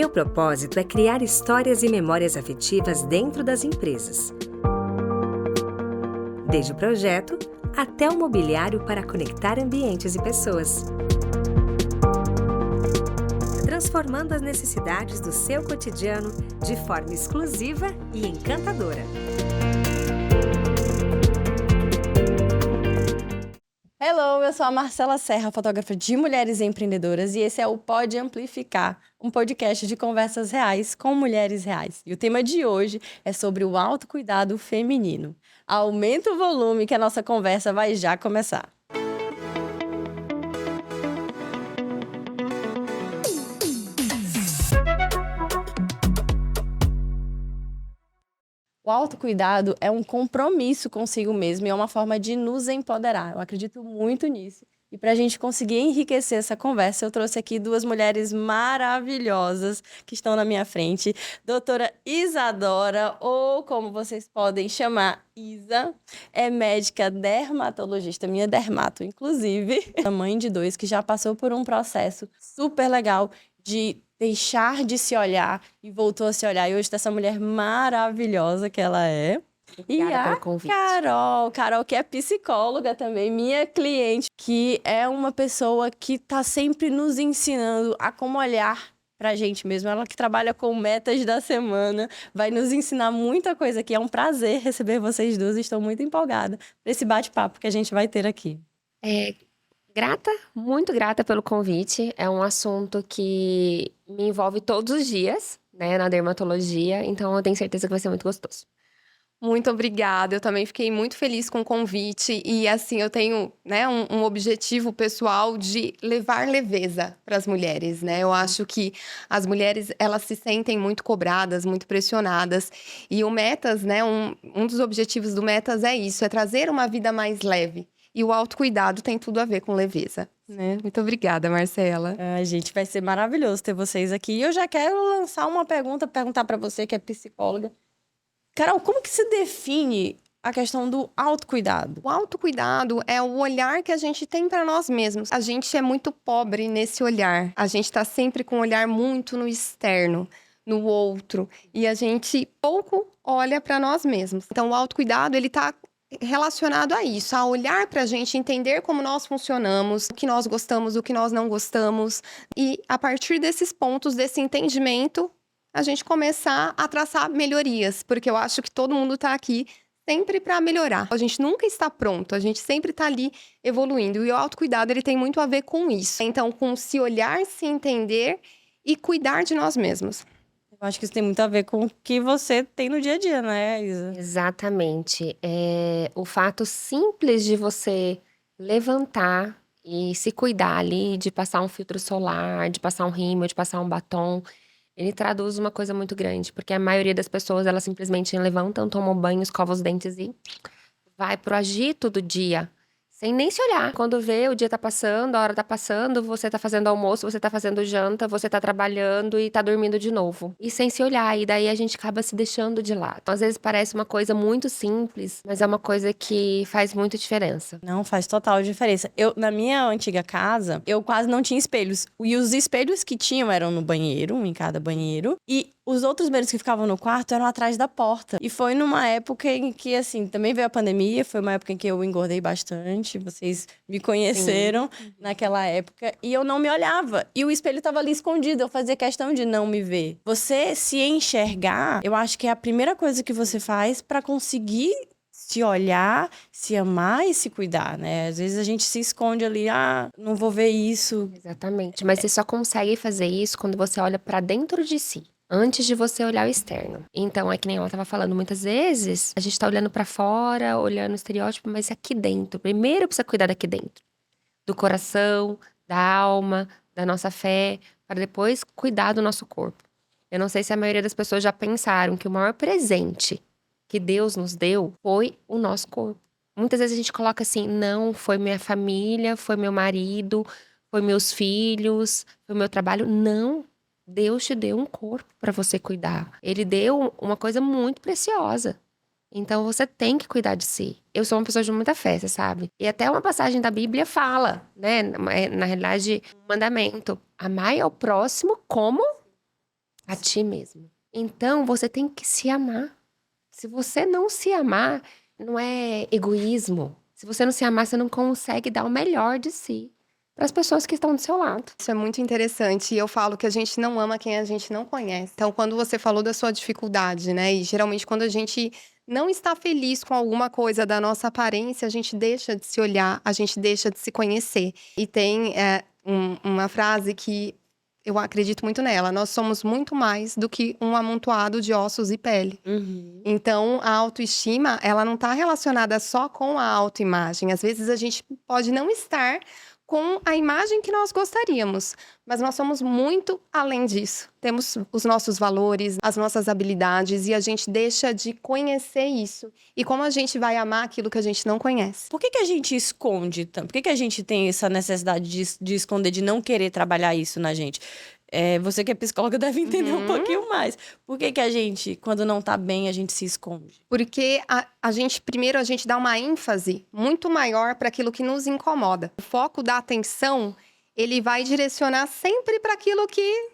Meu propósito é criar histórias e memórias afetivas dentro das empresas. Desde o projeto até o mobiliário para conectar ambientes e pessoas. Transformando as necessidades do seu cotidiano de forma exclusiva e encantadora. Hello, eu sou a Marcela Serra, fotógrafa de mulheres empreendedoras, e esse é o Pode Amplificar, um podcast de conversas reais com mulheres reais. E o tema de hoje é sobre o autocuidado feminino. Aumenta o volume que a nossa conversa vai já começar. O autocuidado é um compromisso consigo mesmo e é uma forma de nos empoderar. Eu acredito muito nisso. E para a gente conseguir enriquecer essa conversa, eu trouxe aqui duas mulheres maravilhosas que estão na minha frente. Doutora Isadora, ou como vocês podem chamar, Isa, é médica dermatologista, minha dermato, inclusive. É mãe de dois que já passou por um processo super legal de deixar de se olhar e voltou a se olhar. E hoje tá essa mulher maravilhosa que ela é. Obrigada E a pelo convite. Carol, que é psicóloga também, minha cliente, que é uma pessoa que tá sempre nos ensinando a como olhar pra gente mesmo. Ela que trabalha com metas da semana, vai nos ensinar muita coisa aqui. É um prazer receber vocês duas, estou muito empolgada para esse bate-papo que a gente vai ter aqui. Muito grata pelo convite. É um assunto que me envolve todos os dias, né, na dermatologia, então eu tenho certeza que vai ser muito gostoso. Muito obrigada, eu também fiquei muito feliz com o convite e assim, eu tenho, né, um objetivo pessoal de levar leveza para as mulheres, né? Eu acho que as mulheres, elas se sentem muito cobradas, muito pressionadas e o Metas, né, um dos objetivos do Metas é isso, é trazer uma vida mais leve. E o autocuidado tem tudo a ver com leveza, né? Muito obrigada, Marcela. Gente, vai ser maravilhoso ter vocês aqui. E eu já quero lançar uma perguntar para você que é psicóloga. Carol, como que se define a questão do autocuidado? O autocuidado é o olhar que a gente tem para nós mesmos. A gente é muito pobre nesse olhar. A gente está sempre com um olhar muito no externo, no outro. E a gente pouco olha para nós mesmos. Então, o autocuidado, ele está relacionado a isso, a olhar para a gente, entender como nós funcionamos, o que nós gostamos, o que nós não gostamos. E, a partir desses pontos, desse entendimento, a gente começar a traçar melhorias, porque eu acho que todo mundo está aqui sempre para melhorar. A gente nunca está pronto, a gente sempre está ali evoluindo. E o autocuidado, ele tem muito a ver com isso. Então, com se olhar, se entender e cuidar de nós mesmos. Eu acho que isso tem muito a ver com o que você tem no dia a dia, né, Isa? Exatamente. O fato simples de você levantar e se cuidar ali, de passar um filtro solar, de passar um rímel, de passar um batom, ele traduz uma coisa muito grande, porque a maioria das pessoas, elas simplesmente levantam, tomam banho, escovam os dentes e vai pro agito do dia, sem nem se olhar. Quando vê, o dia tá passando, a hora tá passando, você tá fazendo almoço, você tá fazendo janta, você tá trabalhando e tá dormindo de novo. E sem se olhar, e daí a gente acaba se deixando de lado. Às vezes parece uma coisa muito simples, mas é uma coisa que faz muita diferença. Não, faz total diferença. Na minha antiga casa, eu quase não tinha espelhos. E os espelhos que tinham eram no banheiro, um em cada banheiro. E os outros banheiros que ficavam no quarto eram atrás da porta. E foi numa época em que, assim, também veio a pandemia. Foi uma época em que eu engordei bastante. Vocês me conheceram naquela época. E eu não me olhava. E o espelho tava ali escondido. Eu fazia questão de não me ver. Você se enxergar, eu acho que é a primeira coisa que você faz pra conseguir se olhar, se amar e se cuidar, né? Às vezes a gente se esconde ali, não vou ver isso. Exatamente. Mas você só consegue fazer isso quando você olha pra dentro de si, antes de você olhar o externo. Então, é que nem ela tava falando, muitas vezes a gente tá olhando pra fora, olhando o estereótipo, mas aqui dentro. Primeiro precisa cuidar daqui dentro. Do coração, da alma, da nossa fé, para depois cuidar do nosso corpo. Eu não sei se a maioria das pessoas já pensaram que o maior presente que Deus nos deu foi o nosso corpo. Muitas vezes a gente coloca assim, não, foi minha família, foi meu marido, foi meus filhos, foi meu trabalho. Não, Deus te deu um corpo para você cuidar. Ele deu uma coisa muito preciosa. Então você tem que cuidar de si. Eu sou uma pessoa de muita fé, você sabe? E até uma passagem da Bíblia fala, né? Na realidade, um mandamento. Amai ao próximo como A ti mesmo. Então, você tem que se amar. Se você não se amar, não é egoísmo. Se você não se amar, você não consegue dar o melhor de si para as pessoas que estão do seu lado. Isso é muito interessante. E eu falo que a gente não ama quem a gente não conhece. Então, quando você falou da sua dificuldade, né? E geralmente, quando a gente não está feliz com alguma coisa da nossa aparência, a gente deixa de se olhar, a gente deixa de se conhecer. E tem uma frase que eu acredito muito nela. Nós somos muito mais do que um amontoado de ossos e pele. Então, a autoestima, ela não está relacionada só com a autoimagem. Às vezes, a gente pode não estar com a imagem que nós gostaríamos, mas nós somos muito além disso. Temos os nossos valores, as nossas habilidades, e a gente deixa de conhecer isso. E como a gente vai amar aquilo que a gente não conhece? Por que a gente esconde tanto? Por que a gente tem essa necessidade de esconder, de não querer trabalhar isso na gente? Você que é psicóloga deve entender um pouquinho mais. Por que a gente, quando não tá bem, a gente se esconde? Porque primeiro, a gente dá uma ênfase muito maior para aquilo que nos incomoda. O foco da atenção, ele vai direcionar sempre para aquilo que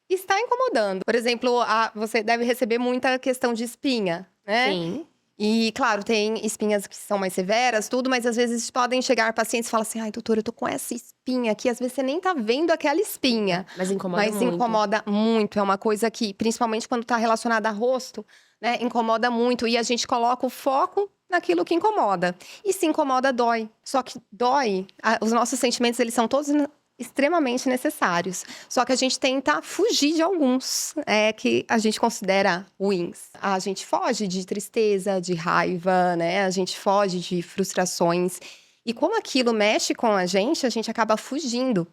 está incomodando. Por exemplo, você deve receber muita questão de espinha, né? Sim. E, claro, tem espinhas que são mais severas, tudo, mas às vezes podem chegar pacientes e falar assim: ai, doutora, eu tô com essa espinha aqui. Às vezes você nem tá vendo aquela espinha. Mas incomoda muito. Mas incomoda muito. É uma coisa que, principalmente quando tá relacionada a rosto, né, incomoda muito. E a gente coloca o foco naquilo que incomoda. E se incomoda, dói. Só que dói, os nossos sentimentos, eles são todos extremamente necessários. Só que a gente tenta fugir de alguns que a gente considera ruins. A gente foge de tristeza, de raiva, né? A gente foge de frustrações. E como aquilo mexe com a gente acaba fugindo.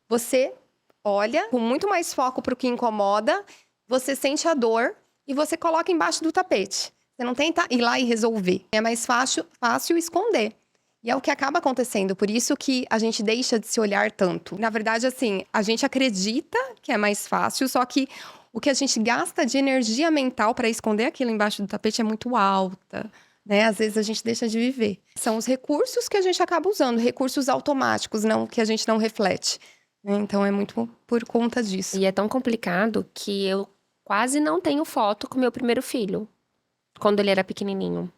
Você olha com muito mais foco para o que incomoda, você sente a dor e você coloca embaixo do tapete. Você não tenta ir lá e resolver. É mais fácil esconder. E é o que acaba acontecendo, por isso que a gente deixa de se olhar tanto. Na verdade, assim, a gente acredita que é mais fácil, só que o que a gente gasta de energia mental para esconder aquilo embaixo do tapete é muito alta, né? Às vezes a gente deixa de viver. São os recursos que a gente acaba usando, recursos automáticos, não que a gente não reflete. Né? Então é muito por conta disso. E é tão complicado que eu quase não tenho foto com meu primeiro filho, quando ele era pequenininho.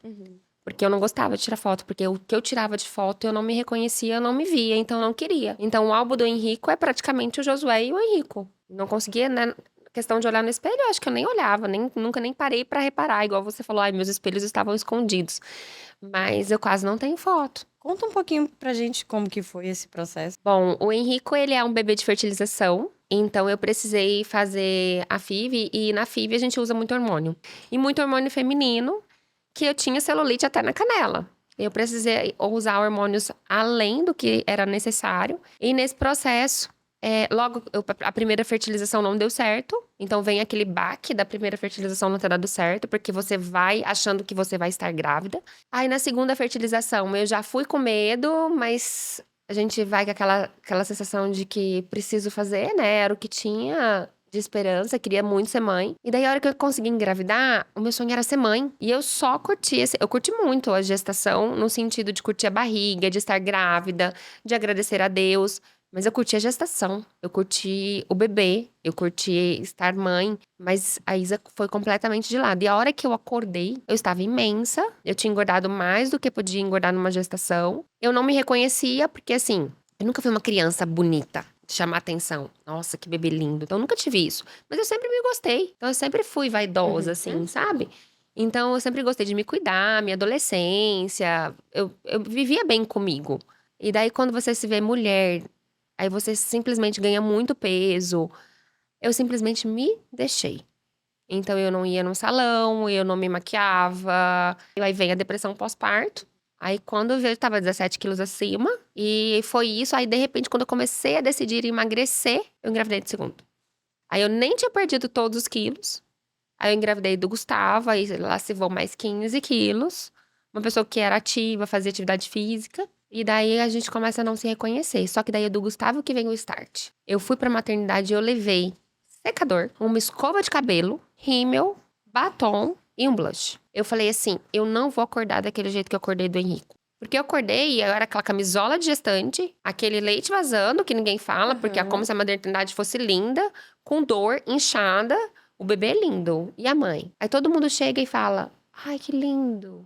Porque eu não gostava de tirar foto, porque o que eu tirava de foto eu não me reconhecia, eu não me via, então eu não queria. Então o álbum do Henrico é praticamente o Josué e o Henrico. Não conseguia, né? Questão de olhar no espelho, eu acho que eu nem olhava, nunca nem parei pra reparar. Igual você falou, meus espelhos estavam escondidos. Mas eu quase não tenho foto. Conta um pouquinho pra gente como que foi esse processo. Bom, o Henrico, ele é um bebê de fertilização. Então, eu precisei fazer a FIV, e na FIV a gente usa muito hormônio. E muito hormônio feminino, que eu tinha celulite até na canela. Eu precisei usar hormônios além do que era necessário. E nesse processo, a primeira fertilização não deu certo. Então, vem aquele baque da primeira fertilização não ter dado certo, porque você vai achando que você vai estar grávida. Aí, na segunda fertilização, eu já fui com medo, mas a gente vai com aquela sensação de que preciso fazer, né? Era o que tinha de esperança, queria muito ser mãe. E daí, a hora que eu consegui engravidar, o meu sonho era ser mãe. E eu só eu curti muito a gestação, no sentido de curtir a barriga, de estar grávida, de agradecer a Deus. Mas eu curti a gestação, eu curti o bebê, eu curti estar mãe. Mas a Isa foi completamente de lado. E a hora que eu acordei, eu estava imensa. Eu tinha engordado mais do que podia engordar numa gestação. Eu não me reconhecia, porque assim, eu nunca fui uma criança bonita, chamar atenção. Nossa, que bebê lindo. Então, eu nunca tive isso. Mas eu sempre me gostei. Então, eu sempre fui vaidosa, assim, sabe? Então, eu sempre gostei de me cuidar, minha adolescência. Eu vivia bem comigo. E daí, quando você se vê mulher, aí você simplesmente ganha muito peso. Eu simplesmente me deixei. Então, eu não ia num salão, eu não me maquiava. E aí vem a depressão pós-parto. Aí, quando eu vejo, tava 17 quilos acima. E foi isso. Aí, de repente, quando eu comecei a decidir emagrecer, eu engravidei de segundo. Aí, eu nem tinha perdido todos os quilos. Aí, eu engravidei do Gustavo. Aí, lá se vão mais 15 quilos. Uma pessoa que era ativa, fazia atividade física. E daí, a gente começa a não se reconhecer. Só que daí, é do Gustavo que vem o start. Eu fui pra maternidade e eu levei secador, uma escova de cabelo, rímel, batom e um blush. Eu falei assim, eu não vou acordar daquele jeito que eu acordei do Henrico. Porque eu acordei e eu era aquela camisola de gestante, aquele leite vazando, que ninguém fala, porque é como se a maternidade fosse linda, com dor, inchada, O bebê é lindo. E a mãe? Aí todo mundo chega e fala, ai, que lindo.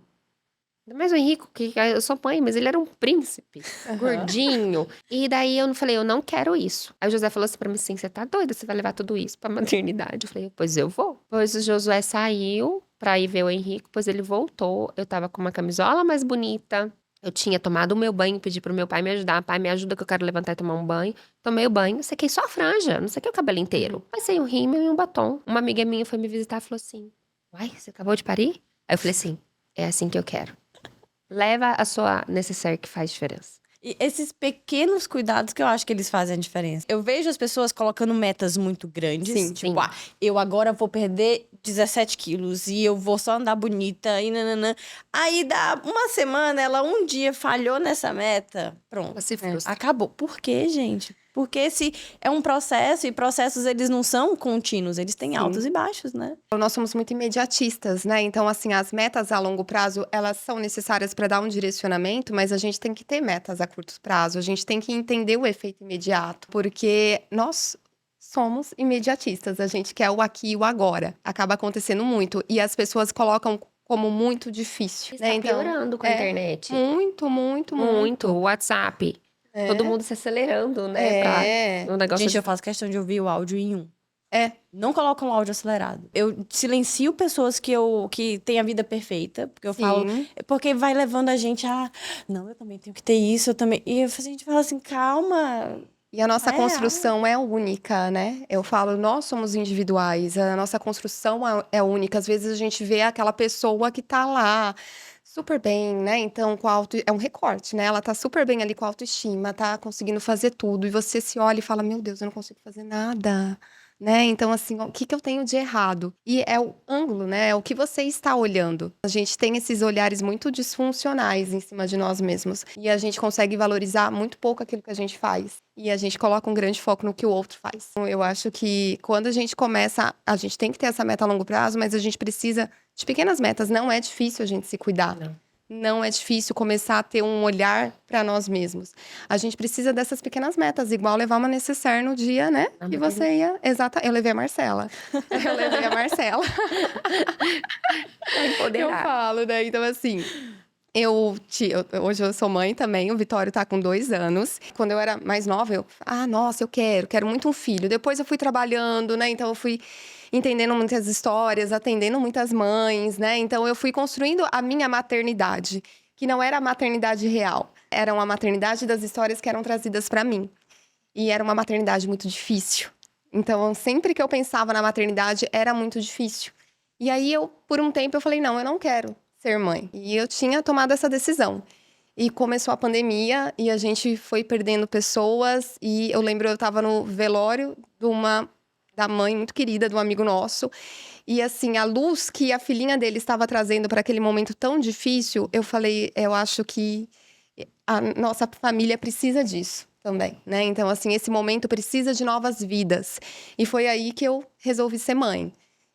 Ainda mais o Henrico, que eu sou mãe, mas ele era um príncipe, gordinho. E daí eu falei, eu não quero isso. Aí o José falou assim pra mim assim, você tá doida? Você vai levar tudo isso pra maternidade? Eu falei, pois eu vou. Pois o Josué saiu pra ir ver o Henrico, pois ele voltou. Eu tava com uma camisola mais bonita. Eu tinha tomado o meu banho, pedi pro meu pai me ajudar. Pai, me ajuda que eu quero levantar e tomar um banho. Tomei o banho, sequei só a franja, não sequei o cabelo inteiro. Passei um rímel e um batom. Uma amiga minha foi me visitar e falou assim, uai, você acabou de parir? Aí eu falei assim, é assim que eu quero. Leva a sua necessaire que faz diferença. E esses pequenos cuidados que eu acho que eles fazem a diferença. Eu vejo as pessoas colocando metas muito grandes. Sim, tipo, sim. Eu agora vou perder 17 quilos e eu vou só andar bonita e nananã. Aí dá uma semana, ela um dia falhou nessa meta. Pronto. Ela se frustra. Acabou. Por quê, gente? Porque esse é um processo e processos eles não são contínuos, eles têm altos e baixos, né? Nós somos muito imediatistas, né? Então, assim, as metas a longo prazo, elas são necessárias para dar um direcionamento, mas a gente tem que ter metas a curto prazo. A gente tem que entender o efeito imediato, porque nós somos imediatistas. A gente quer o aqui e o agora. Acaba acontecendo muito. E as pessoas colocam como muito difícil, Está né? Então, piorando com a internet. muito, muito, muito. Muito. O WhatsApp. Todo mundo se acelerando, né? Pra um negócio Gente, eu faço questão de ouvir o áudio em 1. É. Não coloco um áudio acelerado. Eu silencio pessoas que têm a vida perfeita. Porque eu falo... Porque vai levando a gente a... Não, eu também tenho que ter isso, eu também... E a gente fala assim, calma... E a nossa construção é única, né? Eu falo, nós somos individuais, a nossa construção é única. Às vezes a gente vê aquela pessoa que tá lá super bem, né? Então, é um recorte, né? Ela tá super bem ali com a autoestima, tá conseguindo fazer tudo. E você se olha e fala, meu Deus, eu não consigo fazer nada, né? Então, assim, o que eu tenho de errado? E é o ângulo, né? É o que você está olhando. A gente tem esses olhares muito disfuncionais em cima de nós mesmos. E a gente consegue valorizar muito pouco aquilo que a gente faz. E a gente coloca um grande foco no que o outro faz. Então, eu acho que quando a gente começa, a gente tem que ter essa meta a longo prazo, mas a gente precisa de pequenas metas. Não é difícil a gente se cuidar. Não é difícil começar a ter um olhar para nós mesmos. A gente precisa dessas pequenas metas, igual levar uma necessaire no dia, né? E você ia... Eu levei a Marcela. Eu levei a Marcela. Eu falo, né? Então, assim... Hoje eu sou mãe também, o Vitório tá com 2 anos. Quando eu era mais nova, nossa, eu quero muito um filho. Depois eu fui trabalhando, né? Então eu fui entendendo muitas histórias, atendendo muitas mães, né? Então eu fui construindo a minha maternidade, que não era a maternidade real. Era uma maternidade das histórias que eram trazidas pra mim. E era uma maternidade muito difícil. Então, sempre que eu pensava na maternidade, era muito difícil. E aí, por um tempo, eu falei, não, eu não quero ser mãe. E eu tinha tomado essa decisão. E começou a pandemia e a gente foi perdendo pessoas. E eu lembro, eu estava no velório da mãe muito querida, de um amigo nosso. E assim, a luz que a filhinha dele estava trazendo para aquele momento tão difícil, eu falei, eu acho que a nossa família precisa disso também, né? Então, assim, esse momento precisa de novas vidas. E foi aí que eu resolvi ser mãe.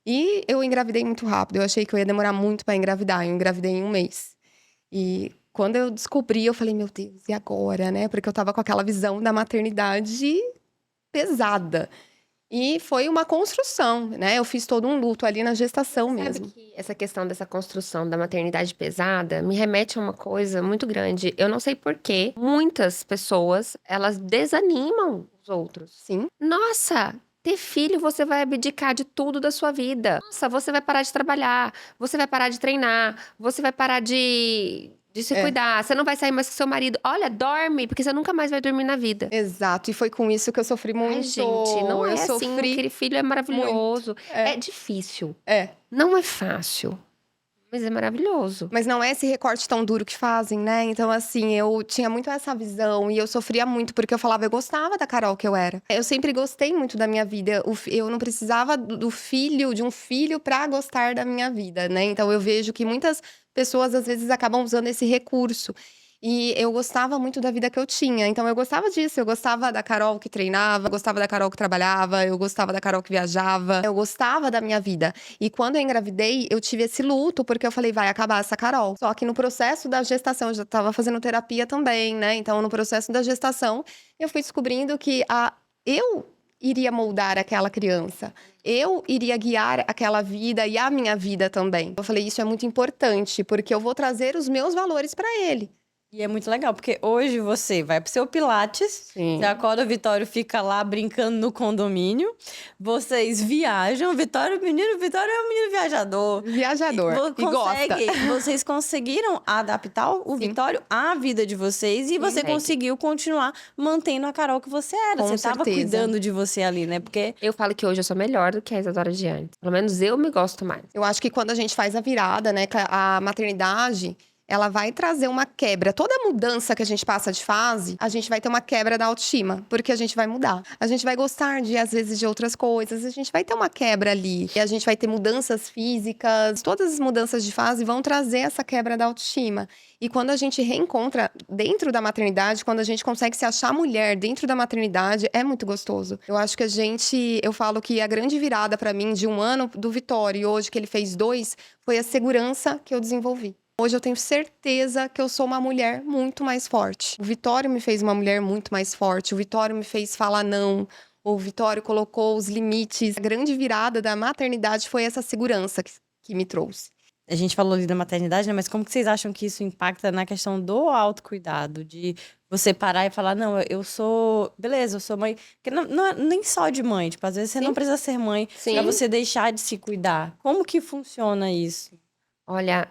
E eu engravidei muito rápido. Eu achei que eu ia demorar muito para engravidar. Eu engravidei em 1 mês. E quando eu descobri, eu falei, meu Deus, e agora, né? Porque eu tava com aquela visão da maternidade pesada. E foi uma construção, né? Eu fiz todo um luto ali na gestação mesmo. Sabe que essa questão dessa construção da maternidade pesada me remete a uma coisa muito grande. Eu não sei por quê. Muitas pessoas, elas desanimam os outros. Sim. Nossa, ter filho, você vai abdicar de tudo da sua vida. Nossa, você vai parar de trabalhar, você vai parar de treinar, você vai parar de se cuidar, você não vai sair mais com seu marido. Olha, dorme, porque você nunca mais vai dormir na vida. Exato, e foi com isso que eu sofri muito. Ai, gente, não é assim, aquele filho é maravilhoso. É difícil. Não é fácil, mas é maravilhoso. Mas não é esse recorte tão duro que fazem, né? Então, assim, eu tinha muito essa visão e eu sofria muito, porque eu falava, eu gostava da Carol que eu era. Eu sempre gostei muito da minha vida. Eu não precisava de um filho pra gostar da minha vida, né? Então, eu vejo que muitas pessoas, às vezes, acabam usando esse recurso. E eu gostava muito da vida que eu tinha. Então, eu gostava disso. Eu gostava da Carol que treinava, eu gostava da Carol que trabalhava, eu gostava da Carol que viajava. Eu gostava da minha vida. E quando eu engravidei, eu tive esse luto, porque eu falei, vai acabar essa Carol. Só que no processo da gestação, eu já tava fazendo terapia também, né? Então, no processo da gestação, eu fui descobrindo que eu iria moldar aquela criança. Eu iria guiar aquela vida e a minha vida também. Eu falei, isso é muito importante, porque eu vou trazer os meus valores para ele. E é muito legal, porque hoje você vai pro seu Pilates, Sim. você acorda, o Vitório fica lá brincando no condomínio, vocês viajam, o Vitório é um menino viajador. Viajador. E gosta. Vocês conseguiram adaptar o Sim. Vitório à vida de vocês e você Consegue. conseguiu continuar mantendo a Carol que você era. Com Você tava certeza. cuidando de você ali, né? Porque Eu falo que hoje eu sou melhor do que a Isadora de antes. Pelo menos eu me gosto mais. Eu acho que quando a gente faz a virada, né, que a maternidade, ela vai trazer uma quebra. Toda mudança que a gente passa de fase, a gente vai ter uma quebra da autoestima, porque a gente vai mudar. A gente vai gostar às vezes, de outras coisas, a gente vai ter uma quebra ali. E a gente vai ter mudanças físicas, todas as mudanças de fase vão trazer essa quebra da autoestima. E quando a gente reencontra dentro da maternidade, quando a gente consegue se achar mulher dentro da maternidade, é muito gostoso. Eu acho que eu falo que a grande virada pra mim de um ano do Vitório e hoje que ele fez 2, foi a segurança que eu desenvolvi. Hoje eu tenho certeza que eu sou uma mulher muito mais forte. O Vitório me fez uma mulher muito mais forte. O Vitório me fez falar não. O Vitório colocou os limites. A grande virada da maternidade foi essa segurança que me trouxe. a gente falou ali da maternidade, né? Mas como que vocês acham que isso impacta na questão do autocuidado? De você parar e falar, não, eu sou... Beleza, eu sou mãe. Porque não é nem só de mãe. Tipo, às vezes você Sim. não precisa ser mãe Sim. pra você deixar de se cuidar. Como que funciona isso? Olha,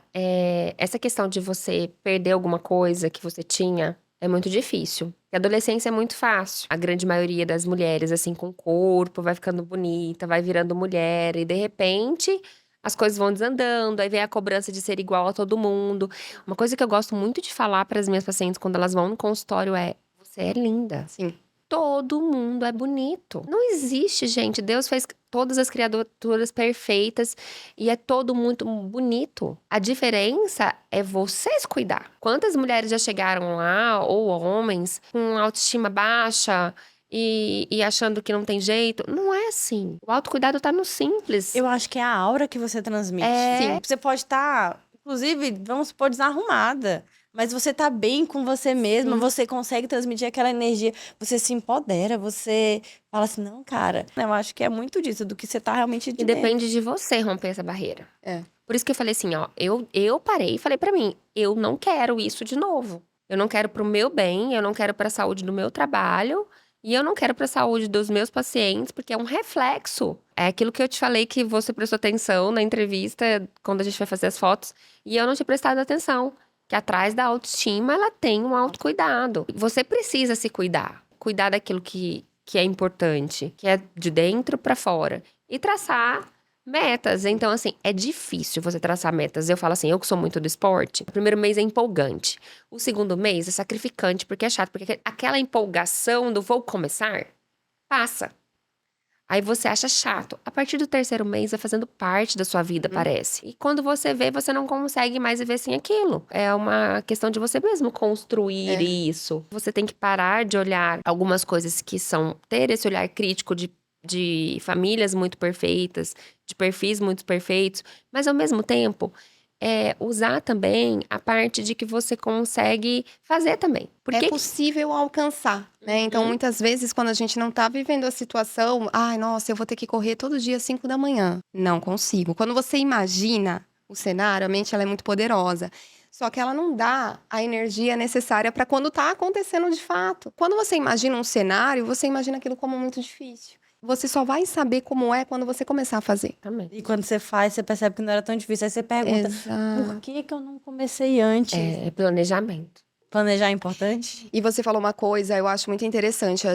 essa questão de você perder alguma coisa que você tinha é muito difícil. A adolescência é muito fácil. A grande maioria das mulheres, assim, com corpo, vai ficando bonita, vai virando mulher. E, de repente, as coisas vão desandando. Aí vem a cobrança de ser igual a todo mundo. Uma coisa que eu gosto muito de falar para as minhas pacientes quando elas vão no consultório é: você é linda. Sim. Todo mundo é bonito. Não existe, gente. Deus fez todas as criaturas perfeitas e é todo muito bonito. A diferença é vocês cuidar. Quantas mulheres já chegaram lá, ou homens, com autoestima baixa e achando que não tem jeito? Não é assim. O autocuidado tá no simples. Eu acho que é a aura que você transmite. Sim. Você pode estar, inclusive, vamos supor, desarrumada. Mas você tá bem com você mesma, você consegue transmitir aquela energia, você se empodera, você fala assim, não, cara, eu acho que é muito disso, do que você tá realmente de E dentro. depende de você romper essa barreira. É. Por isso que eu falei assim, ó, eu parei e falei pra mim, eu não quero isso de novo. Eu não quero pro meu bem, eu não quero pra saúde do meu trabalho e eu não quero pra saúde dos meus pacientes, porque é um reflexo. É aquilo que eu te falei que você prestou atenção na entrevista, quando a gente vai fazer as fotos, e eu não tinha prestado atenção. Que atrás da autoestima, ela tem um autocuidado. Você precisa se cuidar. Cuidar daquilo que é importante, que é de dentro pra fora. E traçar metas. Então, assim, é difícil você traçar metas. Eu falo assim, eu que sou muito do esporte, o primeiro mês é empolgante. O segundo mês é sacrificante, porque é chato. Porque aquela empolgação do vou começar, passa. Aí você acha chato. A partir do terceiro mês, vai fazendo parte da sua vida, parece. E quando você vê, você não consegue mais viver sem aquilo. É uma questão de você mesmo construir isso. Você tem que parar de olhar algumas coisas que são... Ter esse olhar crítico de famílias muito perfeitas, de perfis muito perfeitos. Mas, ao mesmo tempo... usar também a parte de que você consegue fazer também. Porque É possível alcançar, né? Então, muitas vezes, quando a gente não tá vivendo a situação, ai, nossa, eu vou ter que correr todo dia às 5 da manhã. Não consigo. Quando você imagina o cenário, a mente ela é muito poderosa. Só que ela não dá a energia necessária para quando tá acontecendo de fato. Quando você imagina um cenário, você imagina aquilo como muito difícil. Você só vai saber como é quando você começar a fazer. também. E quando você faz, você percebe que não era tão difícil. Aí você pergunta, Exato. por que eu não comecei antes? É planejamento. Planejar é importante? E você falou uma coisa, eu acho muito interessante.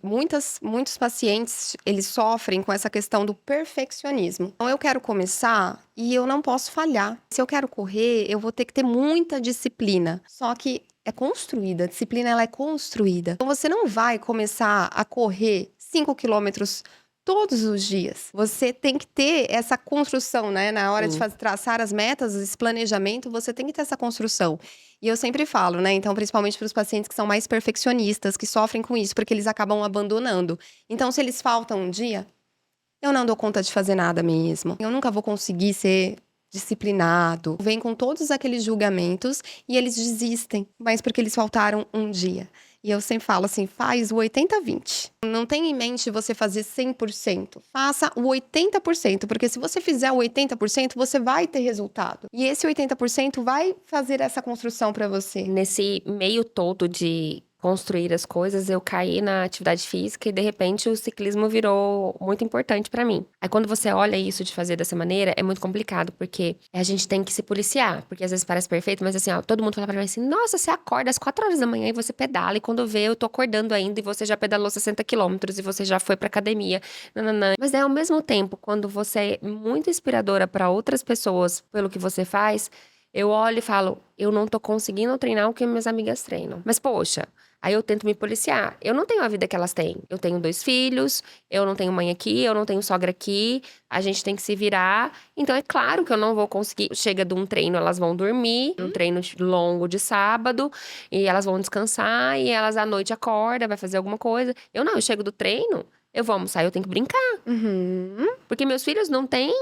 Muitos pacientes, eles sofrem com essa questão do perfeccionismo. Então, eu quero começar e eu não posso falhar. Se eu quero correr, eu vou ter que ter muita disciplina. Só que é construída, a disciplina ela é construída. Então, você não vai começar a correr 5 quilômetros todos os dias. Você tem que ter essa construção, né? Na hora de traçar as metas, esse planejamento, você tem que ter essa construção. E eu sempre falo, né? Então, principalmente para os pacientes que são mais perfeccionistas, que sofrem com isso, porque eles acabam abandonando. Então, se eles faltam um dia, eu não dou conta de fazer nada mesmo. Eu nunca vou conseguir ser disciplinado. Vem com todos aqueles julgamentos e eles desistem, mas porque eles faltaram um dia. E eu sempre falo assim, faz o 80-20. Não tenha em mente você fazer 100%. Faça o 80%, porque se você fizer o 80%, você vai ter resultado. E esse 80% vai fazer essa construção para você. Nesse meio todo de construir as coisas, eu caí na atividade física e, de repente, o ciclismo virou muito importante pra mim. Aí, quando você olha isso de fazer dessa maneira, é muito complicado, porque a gente tem que se policiar. Porque às vezes parece perfeito, mas assim, ó, todo mundo fala pra mim assim, nossa, você acorda às 4 horas da manhã e você pedala, e quando vê, eu tô acordando ainda, e você já pedalou 60 quilômetros, e você já foi pra academia, nananã. Mas ao mesmo tempo, quando você é muito inspiradora pra outras pessoas pelo que você faz, eu olho e falo, eu não tô conseguindo treinar o que minhas amigas treinam. Mas, poxa, aí eu tento me policiar. Eu não tenho a vida que elas têm. Eu tenho 2 filhos, eu não tenho mãe aqui, eu não tenho sogra aqui. A gente tem que se virar. Então, é claro que eu não vou conseguir. Chega de um treino, elas vão dormir. Um treino longo de sábado. E elas vão descansar. E elas à noite acordam, vai fazer alguma coisa. Eu não, eu chego do treino, eu vou almoçar, eu tenho que brincar. Porque meus filhos não têm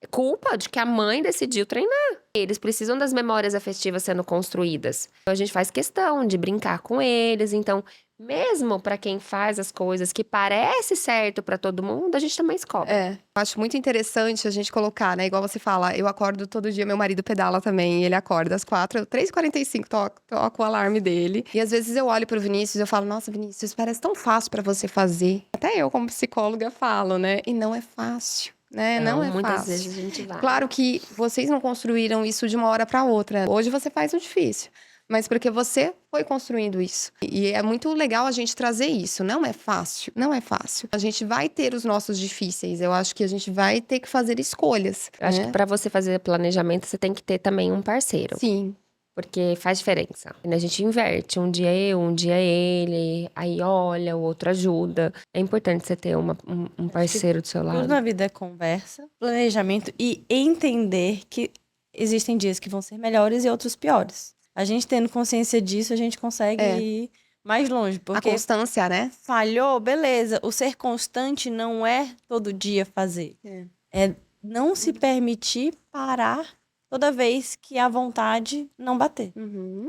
culpa de que a mãe decidiu treinar. Eles precisam das memórias afetivas sendo construídas. Então, a gente faz questão de brincar com eles. Então, mesmo pra quem faz as coisas que parece certo pra todo mundo, a gente também escolhe. Acho muito interessante a gente colocar, né? Igual você fala, eu acordo todo dia, meu marido pedala também, e ele acorda às 4, 3h45, toco o alarme dele. E às vezes eu olho pro Vinícius e eu falo, nossa, Vinícius, parece tão fácil pra você fazer. Até eu, como psicóloga, falo, né? E não é fácil. Né? Não é muitas fácil. vezes a gente vai. Claro que vocês não construíram isso de uma hora para outra. Hoje você faz o difícil, mas porque você foi construindo isso. E é muito legal a gente trazer isso. Não é fácil, não é fácil. A gente vai ter os nossos difíceis. Eu acho que a gente vai ter que fazer escolhas. Eu acho que pra você fazer planejamento, você tem que ter também um parceiro. Sim. Porque faz diferença. A gente inverte. Um dia eu, um dia ele. Aí olha, o outro ajuda. É importante você ter um parceiro do seu lado. Tudo na vida é conversa, planejamento e entender que existem dias que vão ser melhores e outros piores. A gente tendo consciência disso, a gente consegue ir mais longe. Porque A constância, né? falhou, beleza. O ser constante não é todo dia fazer. É não se permitir parar toda vez que a vontade não bater.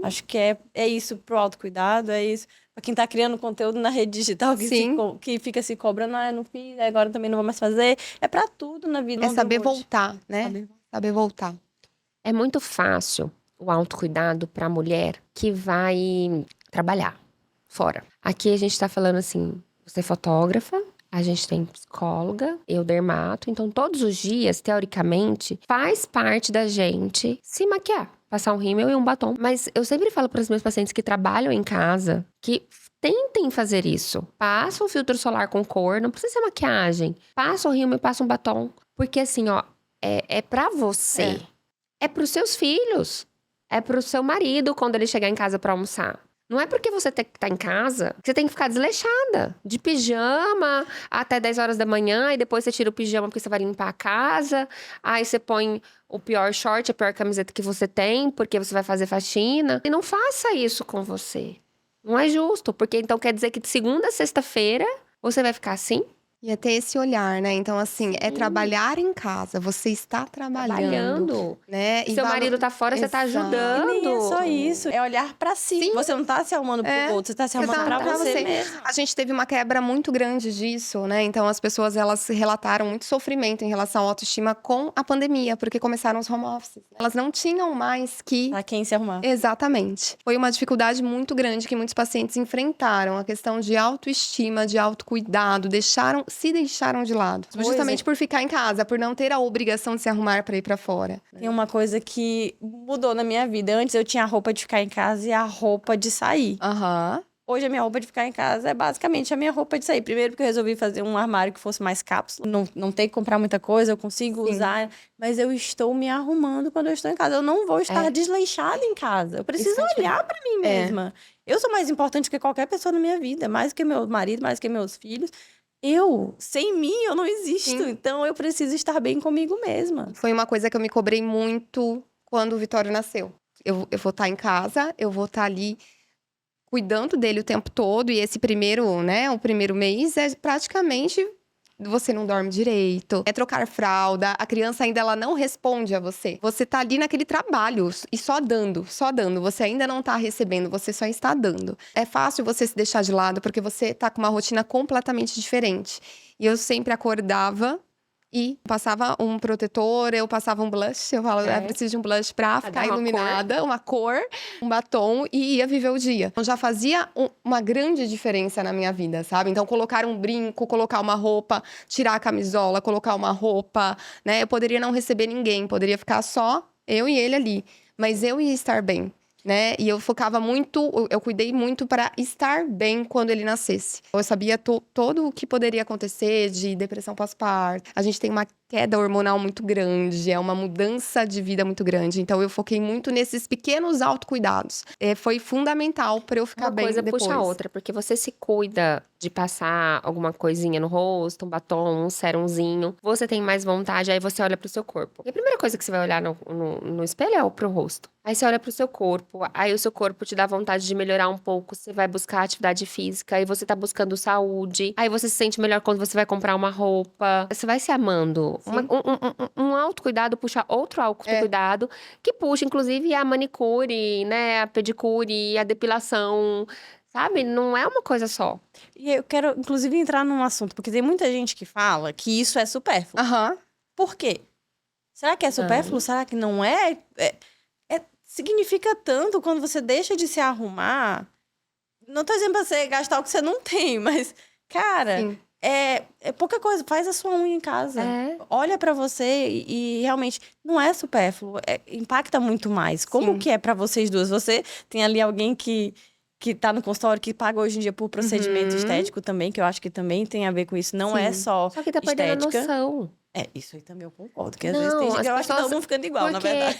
Acho que é isso pro autocuidado, é isso. Pra quem tá criando conteúdo na rede digital, que fica se cobrando, não fiz, agora também não vou mais fazer. É pra tudo na vida. É saber voltar, né? Saber voltar. É muito fácil o autocuidado pra mulher que vai trabalhar fora. Aqui a gente tá falando assim, você é fotógrafa, a gente tem psicóloga, eu dermato. Então, todos os dias, teoricamente, faz parte da gente se maquiar. Passar um rímel e um batom. Mas eu sempre falo para os meus pacientes que trabalham em casa que tentem fazer isso. Passa um filtro solar com cor, não precisa ser maquiagem. Passa um rímel e passa um batom. Porque assim, ó, é pra você. É pros seus filhos. É pro seu marido quando ele chegar em casa pra almoçar. Não é porque você tem que estar em casa que você tem que ficar desleixada. De pijama até 10 horas da manhã. E depois você tira o pijama porque você vai limpar a casa. Aí você põe o pior short, a pior camiseta que você tem. Porque você vai fazer faxina. E não faça isso com você. Não é justo. Porque então quer dizer que de segunda a sexta-feira você vai ficar assim? E é ter esse olhar, né? Então, assim, é trabalhar em casa. Você está trabalhando. Né? Seu marido tá fora, você tá ajudando. E nem é só isso. É olhar pra si. Sim. Você não tá se arrumando pro outro, você tá se arrumando pra você mesmo. A gente teve uma quebra muito grande disso, né? Então, as pessoas, elas relataram muito sofrimento em relação à autoestima com a pandemia, porque começaram os home offices. Elas não tinham mais que... Pra quem se arrumar. Exatamente. Foi uma dificuldade muito grande que muitos pacientes enfrentaram. A questão de autoestima, de autocuidado, se deixaram de lado. Justamente por ficar em casa, por não ter a obrigação de se arrumar pra ir pra fora. Tem uma coisa que mudou na minha vida. Antes eu tinha a roupa de ficar em casa e a roupa de sair. Hoje a minha roupa de ficar em casa é basicamente a minha roupa de sair. Primeiro porque eu resolvi fazer um armário que fosse mais cápsula. Não ter que comprar muita coisa, eu consigo usar. Mas eu estou me arrumando quando eu estou em casa. Eu não vou estar desleixada em casa. Eu preciso olhar pra mim mesma. Eu sou mais importante que qualquer pessoa na minha vida. Mais que meu marido, mais que meus filhos. Sem mim, eu não existo. Então, eu preciso estar bem comigo mesma. Foi uma coisa que eu me cobrei muito quando o Vitório nasceu. Eu vou estar em casa, eu vou estar ali cuidando dele o tempo todo. E esse primeiro, né, o primeiro mês é praticamente você não dorme direito, é trocar fralda, a criança ainda ela não responde a você. Você tá ali naquele trabalho e só dando. Você ainda não tá recebendo, você só está dando. É fácil você se deixar de lado porque você tá com uma rotina completamente diferente. E eu sempre acordava e passava um protetor, eu passava um blush. Eu falo, preciso de um blush pra ficar iluminada, uma cor, um batom e ia viver o dia. Então já fazia uma grande diferença na minha vida, sabe? Então colocar um brinco, colocar uma roupa, tirar a camisola, colocar uma roupa, né? Eu poderia não receber ninguém, poderia ficar só eu e ele ali. Mas eu ia estar bem. Né? E eu focava muito, eu cuidei muito para estar bem quando ele nascesse. Eu sabia todo o que poderia acontecer de depressão pós-parto. A gente tem uma queda hormonal muito grande, é uma mudança de vida muito grande. Então eu foquei muito nesses pequenos autocuidados. Foi fundamental para eu ficar bem depois. Uma coisa puxa a outra, porque você se cuida de passar alguma coisinha no rosto, um batom, um serumzinho. Você tem mais vontade, aí você olha pro seu corpo. E a primeira coisa que você vai olhar no espelho é pro rosto. Aí você olha pro seu corpo, aí o seu corpo te dá vontade de melhorar um pouco, você vai buscar atividade física, aí você tá buscando saúde, aí você se sente melhor quando você vai comprar uma roupa. Você vai se amando. Um autocuidado puxa outro autocuidado, que puxa, inclusive, a manicure, né, a pedicure, a depilação, sabe? Não é uma coisa só. E eu quero, inclusive, entrar num assunto, porque tem muita gente que fala que isso é supérfluo. Por quê? Será que é supérfluo? Será que não é? Significa tanto quando você deixa de se arrumar. Não tô dizendo pra você gastar o que você não tem, mas, cara, é pouca coisa. Faz a sua unha em casa. Olha pra você e realmente não é supérfluo. Impacta muito mais. Como que é pra vocês duas? Você tem ali alguém que tá no consultório, que paga hoje em dia por procedimento estético também, que eu acho que também tem a ver com isso. Não é só que tá perdendo a noção. Isso aí também eu concordo. Que às vezes tem gente que eu acho que tá todo mundo ficando igual, na verdade.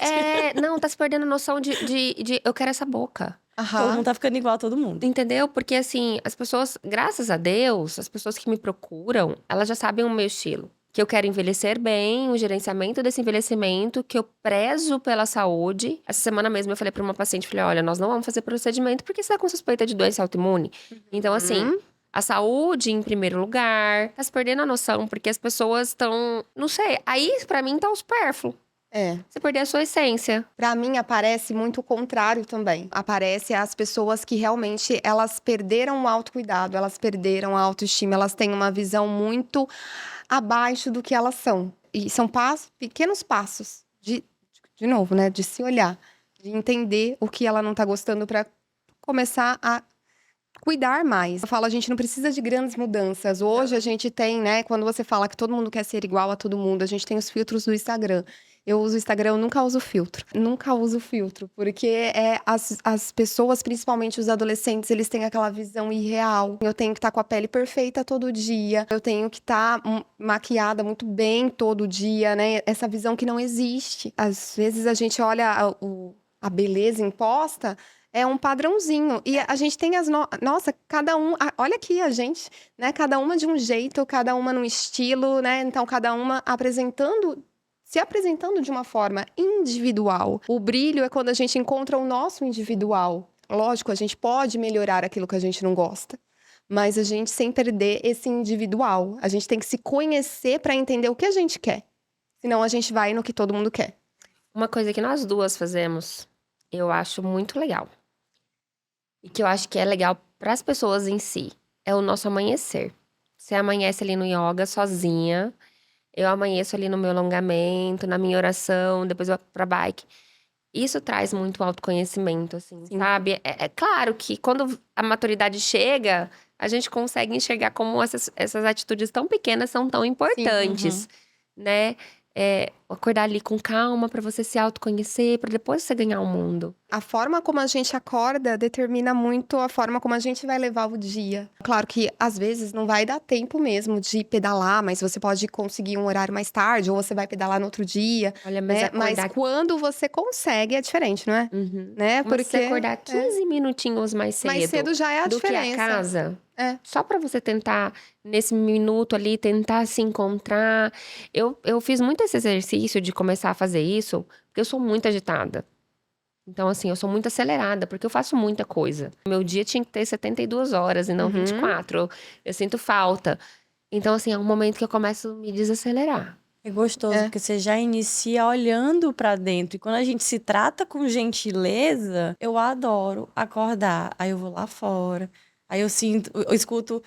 Tá se perdendo a noção de eu quero essa boca. Todo mundo tá ficando igual a todo mundo. Entendeu? Porque assim, as pessoas, graças a Deus, as pessoas que me procuram, elas já sabem o meu estilo. Que eu quero envelhecer bem, o gerenciamento desse envelhecimento, que eu prezo pela saúde. Essa semana mesmo eu falei pra uma paciente, falei, olha, nós não vamos fazer procedimento porque você tá com suspeita de doença autoimune. Então assim, a saúde em primeiro lugar. Tá se perdendo a noção, porque as pessoas estão, não sei, aí pra mim tá o supérfluo. Você perder a sua essência. Pra mim, aparece muito o contrário também. Aparece as pessoas que realmente, elas perderam o autocuidado, elas perderam a autoestima, elas têm uma visão muito abaixo do que elas são. E são pequenos passos, de novo, né, de se olhar, de entender o que ela não tá gostando pra começar a cuidar mais. Eu falo, a gente não precisa de grandes mudanças. Hoje a gente tem, né, quando você fala que todo mundo quer ser igual a todo mundo, a gente tem os filtros do Instagram. Eu uso o Instagram, eu nunca uso filtro. Nunca uso filtro, porque as pessoas, principalmente os adolescentes, eles têm aquela visão irreal. Eu tenho que estar com a pele perfeita todo dia, eu tenho que estar maquiada muito bem todo dia, né? Essa visão que não existe. Às vezes a gente olha a beleza imposta, é um padrãozinho. E a gente tem nossa, cada um... Olha aqui a gente, né? Cada uma de um jeito, cada uma num estilo, né? Então, cada uma se apresentando de uma forma individual. O brilho é quando a gente encontra o nosso individual. Lógico, a gente pode melhorar aquilo que a gente não gosta, mas a gente sem perder esse individual. A gente tem que se conhecer para entender o que a gente quer. Senão a gente vai no que todo mundo quer. Uma coisa que nós duas fazemos, eu acho muito legal. E que eu acho que é legal para as pessoas em si, é o nosso amanhecer. Você amanhece ali no yoga sozinha. Eu amanheço ali no meu alongamento, na minha oração, depois eu vou pra bike. Isso traz muito autoconhecimento, assim, sabe? É claro que quando a maturidade chega, a gente consegue enxergar como essas atitudes tão pequenas são tão importantes, né? Acordar ali com calma pra você se autoconhecer, pra depois você ganhar o mundo. A forma como a gente acorda determina muito a forma como a gente vai levar o dia. Claro que, às vezes, não vai dar tempo mesmo de pedalar, mas você pode conseguir um horário mais tarde, ou você vai pedalar no outro dia. Olha, né? Mas quando você consegue, é diferente, não é? Né? Porque você acordar 15 minutinhos mais cedo. Mais cedo já é a diferença. Do que a casa. Só pra você tentar, nesse minuto ali, tentar se encontrar. Eu fiz muito esse exercício de começar a fazer isso, porque eu sou muito agitada. Então, assim, eu sou muito acelerada, porque eu faço muita coisa. Meu dia tinha que ter 72 horas e não 24. Eu sinto falta. Então, assim, é um momento que eu começo a me desacelerar. É gostoso, É. porque você já inicia olhando pra dentro. E quando a gente se trata com gentileza, eu adoro acordar. Aí eu vou lá fora. Aí eu sinto, eu escuto.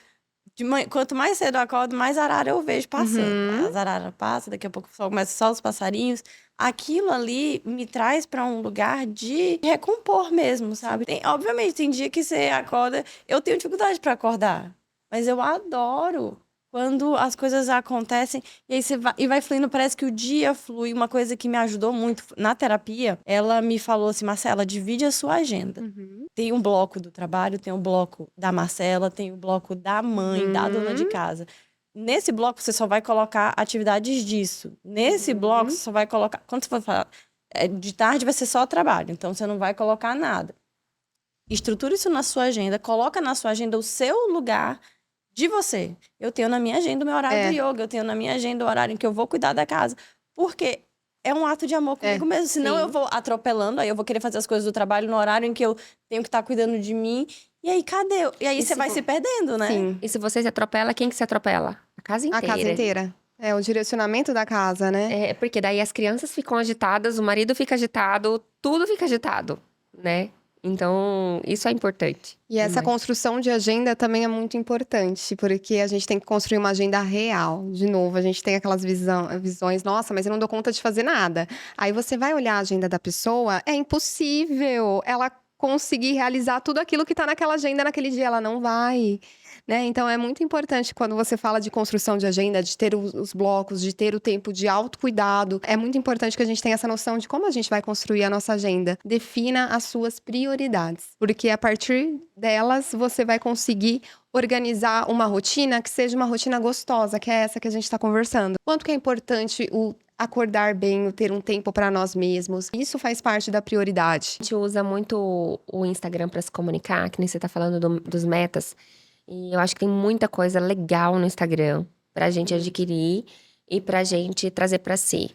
Quanto mais cedo eu acordo, mais arara eu vejo passando. Uhum. As araras passam, daqui a pouco começa só os passarinhos. Aquilo ali me traz pra um lugar de recompor mesmo, sabe? Obviamente, tem dia que você acorda. Eu tenho dificuldade pra acordar, mas eu adoro quando as coisas acontecem e aí você vai fluindo. Parece que o dia flui. Uma coisa que me ajudou muito na terapia, ela me falou assim: Marcela, divide a sua agenda. Uhum. Tem um bloco do trabalho, tem um bloco da Marcela, tem o bloco da mãe, da dona de Uhum. casa. Nesse bloco, você só vai colocar atividades disso. Nesse bloco, você só vai colocar. Quando você for falar, de tarde vai ser só trabalho, então você não vai colocar nada. Estrutura isso na sua agenda, coloca na sua agenda o seu lugar de você. Eu tenho na minha agenda o meu horário do yoga, eu tenho na minha agenda o horário em que eu vou cuidar da casa. Porque é um ato de amor comigo mesmo. Senão sim. eu vou atropelando, aí eu vou querer fazer as coisas do trabalho no horário em que eu tenho que estar cuidando de mim. E aí, cadê? E aí você vai se perdendo, né? Sim. E se você se atropela, quem que se atropela? A casa A inteira. casa inteira. É o direcionamento da casa, né? É, porque daí as crianças ficam agitadas, o marido fica agitado, tudo fica agitado, né? Então, isso é importante. E essa demais. construção de agenda também é muito importante, porque a gente tem que construir uma agenda real. De novo, a gente tem aquelas visões, nossa, mas eu não dou conta de fazer nada. Aí você vai olhar a agenda da pessoa, é impossível ela conseguir realizar tudo aquilo que tá naquela agenda naquele dia, ela não vai. Né? Então é muito importante quando você fala de construção de agenda, de ter os blocos, de ter o tempo de autocuidado. É muito importante que a gente tenha essa noção de como a gente vai construir a nossa agenda. Defina as suas prioridades, porque a partir delas você vai conseguir organizar uma rotina que seja uma rotina gostosa, que é essa que a gente está conversando. Quanto que é importante o acordar bem, o ter um tempo para nós mesmos. Isso faz parte da prioridade. A gente usa muito o Instagram para se comunicar, que nem você tá falando dos metas. E eu acho que tem muita coisa legal no Instagram pra gente adquirir e pra gente trazer pra si.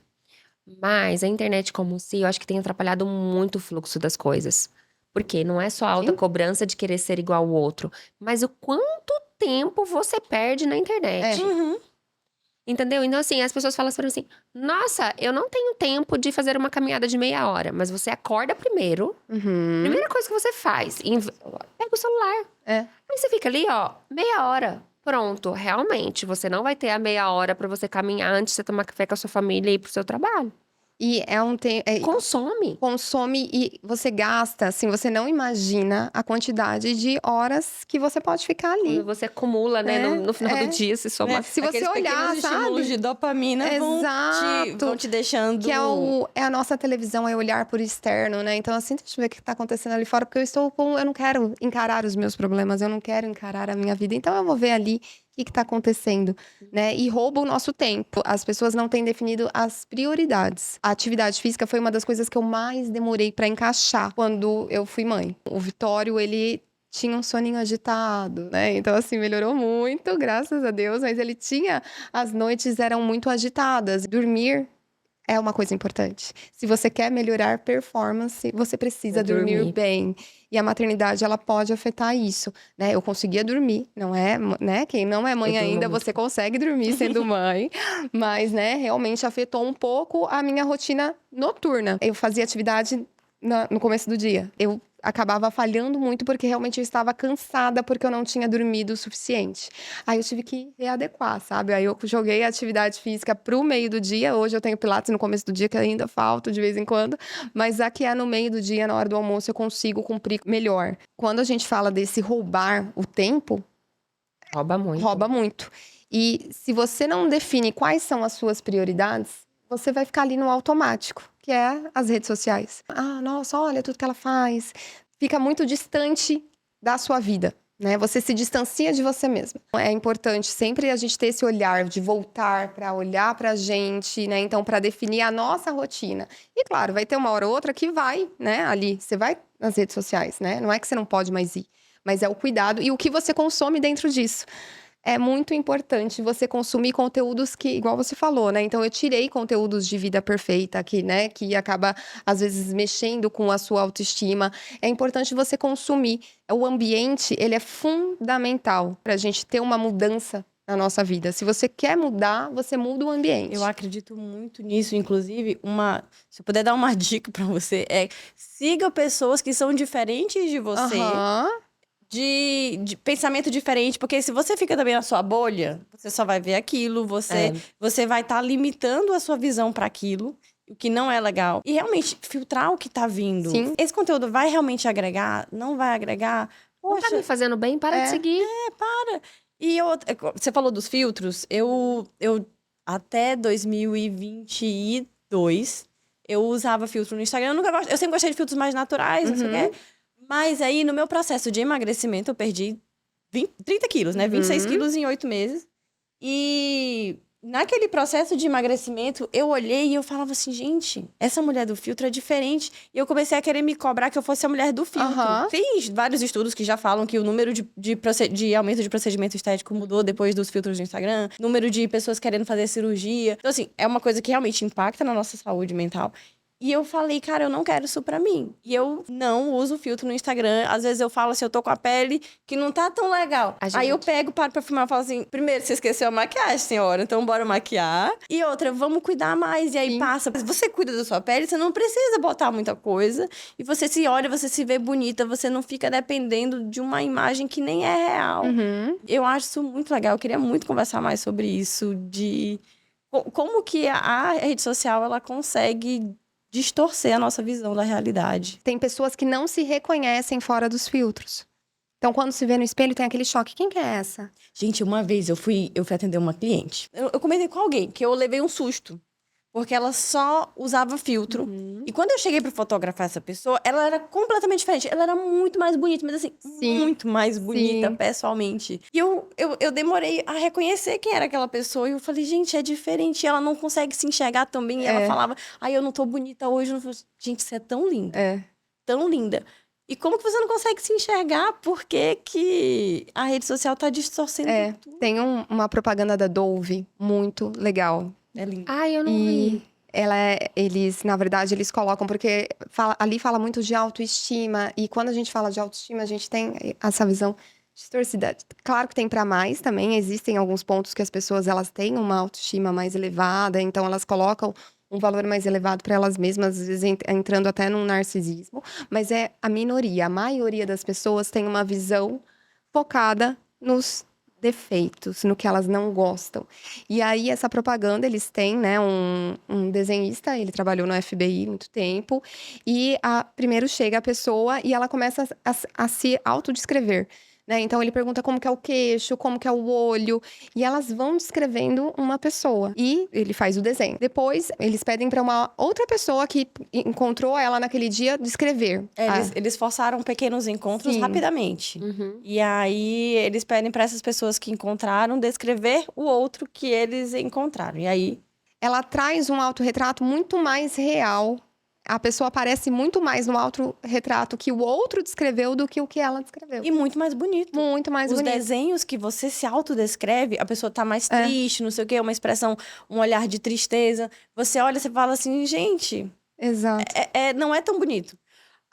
Mas a internet como si, eu acho que tem atrapalhado muito o fluxo das coisas. Porque não é só a alta cobrança de querer ser igual ao outro, mas o quanto tempo você perde na internet. Uhum. Entendeu? Então, assim, as pessoas falam assim: nossa, eu não tenho tempo de fazer uma caminhada de meia hora. Mas você acorda primeiro. Uhum. Primeira coisa que você faz, pega o celular. É. Aí você fica ali, ó, meia hora. Pronto, realmente, você não vai ter a meia hora pra você caminhar antes de você tomar café com a sua família e ir pro seu trabalho. E é um tempo. Consome. E você gasta, assim, você não imagina a quantidade de horas que você pode ficar ali. Quando você acumula, né, no final do dia, se soma. Se você Aqueles olhar, pequenos estímulos sabe? de dopamina vão te deixando... Que é a nossa televisão, é olhar por externo, né? Então, assim, deixa eu ver o que tá acontecendo ali fora, porque eu não quero encarar os meus problemas, eu não quero encarar a minha vida. Então, eu vou ver ali o que tá acontecendo, né? E rouba o nosso tempo. As pessoas não têm definido as prioridades. A atividade física foi uma das coisas que eu mais demorei pra encaixar quando eu fui mãe. O Vitório, ele tinha um soninho agitado, né? Então, assim, melhorou muito, graças a Deus. Mas ele tinha... As noites eram muito agitadas. Dormir é uma coisa importante. Se você quer melhorar performance, você precisa dormir bem. E a maternidade, ela pode afetar isso, né? Eu conseguia dormir, não é, né? Quem não é mãe ainda, você consegue dormir sendo mãe. Mas, né, realmente afetou um pouco a minha rotina noturna. Eu fazia atividade no começo do dia. Eu acabava falhando muito porque realmente eu estava cansada porque eu não tinha dormido o suficiente. Aí eu tive que readequar, sabe? Aí eu joguei a atividade física pro meio do dia. Hoje eu tenho pilates no começo do dia, que ainda falta de vez em quando. Mas aqui é no meio do dia, na hora do almoço, eu consigo cumprir melhor. Quando a gente fala desse roubar o tempo... Rouba muito. Rouba muito. E se você não define quais são as suas prioridades, você vai ficar ali no automático, que é as redes sociais. Ah, nossa, olha tudo que ela faz. Fica muito distante da sua vida, né? Você se distancia de você mesmo. É importante sempre a gente ter esse olhar de voltar para olhar pra gente, né? Então, para definir a nossa rotina. E claro, vai ter uma hora ou outra que vai, né? Ali, você vai nas redes sociais, né? Não é que você não pode mais ir, mas é o cuidado e o que você consome dentro disso. É muito importante você consumir conteúdos que, igual você falou, né? Então, eu tirei conteúdos de vida perfeita aqui, né? Que acaba, às vezes, mexendo com a sua autoestima. É importante você consumir. O ambiente, ele é fundamental pra gente ter uma mudança na nossa vida. Se você quer mudar, você muda o ambiente. Eu acredito muito nisso. Inclusive, se eu puder dar uma dica pra você, siga pessoas que são diferentes de você, Aham. de pensamento diferente, porque se você fica também na sua bolha, você só vai ver aquilo, você vai estar limitando a sua visão para aquilo, o que não é legal. E realmente, filtrar o que tá vindo. Sim. Esse conteúdo vai realmente agregar? Não vai agregar? Não tá me fazendo bem? Para de seguir. E você falou dos filtros, eu até 2022, eu usava filtro no Instagram. Eu sempre gostei de filtros mais naturais, não sei o quê. Mas aí, no meu processo de emagrecimento, eu perdi 30 quilos, né? 26 quilos em 8 meses. E naquele processo de emagrecimento, eu olhei e eu falava assim, gente, essa mulher do filtro é diferente. E eu comecei a querer me cobrar que eu fosse a mulher do filtro. Tem vários estudos que já falam que o número de aumento de procedimento estético mudou depois dos filtros do Instagram. Número de pessoas querendo fazer cirurgia. Então, assim, é uma coisa que realmente impacta na nossa saúde mental. E eu falei, cara, eu não quero isso pra mim. E eu não uso filtro no Instagram. Às vezes eu falo assim, eu tô com a pele que não tá tão legal. Aí eu pego, paro pra filmar e falo assim, primeiro, você esqueceu a maquiagem, senhora, então bora maquiar. E outra, vamos cuidar mais. E aí passa. Se você cuida da sua pele, você não precisa botar muita coisa. E você se olha, você se vê bonita, você não fica dependendo de uma imagem que nem é real. Eu acho isso muito legal. Eu queria muito conversar mais sobre isso, de como que a rede social, ela consegue distorcer a nossa visão da realidade. Tem pessoas que não se reconhecem fora dos filtros. Então, quando se vê no espelho, tem aquele choque. Quem que é essa? Gente, uma vez eu fui atender uma cliente. Eu comentei com alguém que eu levei um susto. Porque ela só usava filtro. E quando eu cheguei pra fotografar essa pessoa, ela era completamente diferente. Ela era muito mais bonita, mas assim, muito mais bonita pessoalmente. E eu demorei a reconhecer quem era aquela pessoa. E eu falei, gente, é diferente. E ela não consegue se enxergar também. E ela falava, eu não tô bonita hoje. Eu falei, gente, você é tão linda. Tão linda. E como que você não consegue se enxergar? Por que a rede social tá distorcendo tudo? Tem uma propaganda da Dove muito legal. É lindo. Eu não vi. Na verdade, eles colocam, porque ali fala muito de autoestima, e quando a gente fala de autoestima, a gente tem essa visão distorcida. Claro que tem para mais também, existem alguns pontos que as pessoas, elas têm uma autoestima mais elevada, então elas colocam um valor mais elevado para elas mesmas, às vezes entrando até num narcisismo, mas é a minoria. A maioria das pessoas tem uma visão focada nos defeitos, no que elas não gostam. E aí, essa propaganda, eles têm, né, um desenhista, ele trabalhou no FBI há muito tempo, e primeiro chega a pessoa e ela começa a se autodescrever, né? Então, ele pergunta como que é o queixo, como que é o olho, e elas vão descrevendo uma pessoa. E ele faz o desenho. Depois, eles pedem para uma outra pessoa que encontrou ela naquele dia descrever. Eles forçaram pequenos encontros rapidamente. E aí, eles pedem para essas pessoas que encontraram descrever o outro que eles encontraram. E aí... Ela traz um autorretrato muito mais real. A pessoa aparece muito mais no autorretrato que o outro descreveu do que o que ela descreveu. E muito mais bonito. Muito mais bonito. Os desenhos que você se autodescreve, a pessoa tá mais triste, não sei o quê, uma expressão, um olhar de tristeza. Você olha e você fala assim, gente... Exato. Não é tão bonito.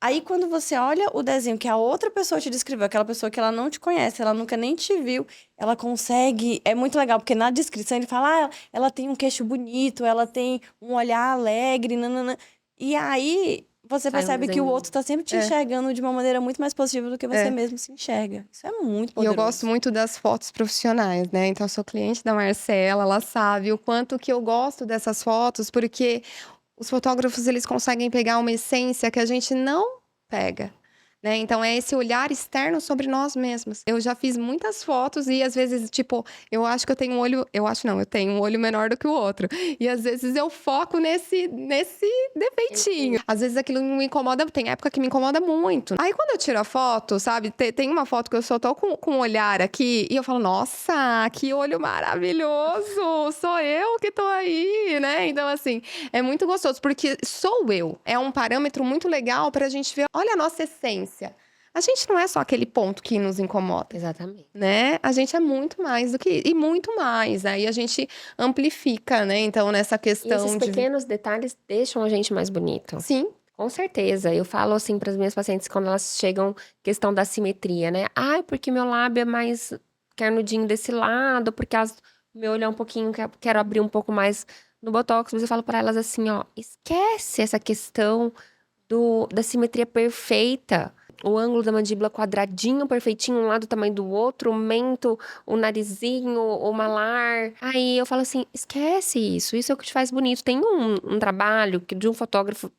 Aí, quando você olha o desenho que a outra pessoa te descreveu, aquela pessoa que ela não te conhece, ela nunca nem te viu, ela consegue... É muito legal, porque na descrição ele fala, ela tem um queixo bonito, ela tem um olhar alegre, nanana. E aí, você percebe que o outro tá sempre te enxergando de uma maneira muito mais positiva do que você mesmo se enxerga. Isso é muito poderoso. E eu gosto muito das fotos profissionais, né? Então, eu sou cliente da Marcela, ela sabe o quanto que eu gosto dessas fotos, porque os fotógrafos, eles conseguem pegar uma essência que a gente não pega. Né? Então, é esse olhar externo sobre nós mesmos. Eu já fiz muitas fotos e, às vezes, tipo, eu acho que eu tenho um olho... Eu acho não, eu tenho um olho menor do que o outro. E, às vezes, eu foco nesse defeitinho. Às vezes, aquilo me incomoda... Tem época que me incomoda muito. Aí, quando eu tiro a foto, sabe? Tem uma foto que eu só tô com um olhar aqui e eu falo, nossa, que olho maravilhoso! Sou eu que tô aí, né? Então, assim, é muito gostoso, porque sou eu. É um parâmetro muito legal pra gente ver, olha a nossa essência. A gente não é só aquele ponto que nos incomoda. Exatamente. Né? A gente é muito mais do que isso. E muito mais. Aí a gente amplifica, né? Então, nessa questão esses pequenos detalhes deixam a gente mais bonito. Sim. Com certeza. Eu falo assim para as minhas pacientes quando elas chegam, questão da simetria, né? Porque meu lábio é mais carnudinho desse lado, porque o meu olho é um pouquinho, quero abrir um pouco mais no botox. Mas eu falo pra elas assim, ó, esquece essa questão da simetria perfeita. O ângulo da mandíbula quadradinho, perfeitinho, um lado do tamanho do outro, o mento, o narizinho, o malar. Aí eu falo assim, esquece isso, isso é o que te faz bonito. Tem um trabalho de um fotógrafo,